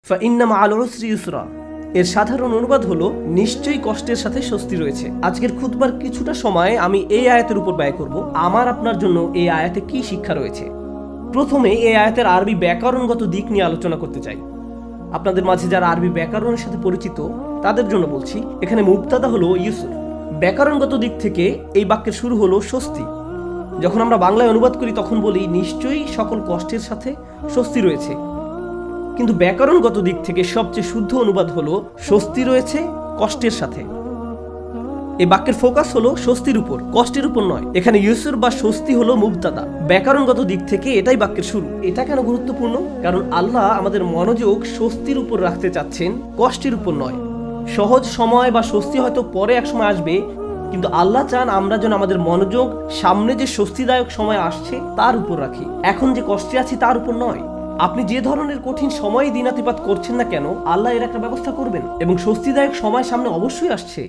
ফাইন্না মাআল উসরি ইউসরা এর সাধারণ অনুবাদ হলো নিশ্চয়ই কষ্টের সাথে স্বস্তি রয়েছে। আজকের খুতবার কিছুটা সময় আমি এই আয়াতের উপর ব্যয় করব। আমার আপনার জন্য এই আয়াতে কি শিক্ষা রয়েছে। প্রথমে এই আয়াতের আরবি ব্যাকরণগত দিক নিয়ে আলোচনা করতে চাই। আপনাদের মাঝে যারা আরবি ব্যাকরণের সাথে পরিচিত তাদের জন্য বলছি, এখানে মুবতাদা হলো ইউসুর। ব্যাকরণগত দিক থেকে এই বাক্যের শুরু হলো স্বস্তি। যখন আমরা বাংলায় অনুবাদ করি তখন বলি নিশ্চয়ই সকল কষ্টের সাথে স্বস্তি রয়েছে, কিন্তু ব্যাকরণগত দিক থেকে সবচেয়ে শুদ্ধ অনুবাদ হলো স্বস্তি রয়েছে কষ্টের সাথে। এই বাক্যের ফোকাস হলো স্বস্তির উপর, কষ্টের উপর নয়। এখানে ইউসুর বা স্বস্তি হলো মুবতাদা। ব্যাকরণগত দিক থেকে এটাই বাক্যের শুরু। এটা কেন গুরুত্বপূর্ণ? কারণ আল্লাহ আমাদের মনোযোগ স্বস্তির উপর রাখতে চাচ্ছেন, কষ্টের উপর নয়। সহজ সময় বা স্বস্তি হয়তো পরে এক সময় আসবে, কিন্তু আল্লাহ চান আমরা যেন আমাদের মনোযোগ সামনে যে স্বস্তিদায়ক সময় আসছে তার উপর রাখি, এখন যে কষ্টে আছি তার উপর নয়। আপনি যে ধরনের কঠিন সময়ে দিনাতিপাত করছেন না কেন, আল্লাহ এর একটা ব্যবস্থা করবেন এবং স্বস্তিদায়ক সময় সামনে অবশ্যই আসছে।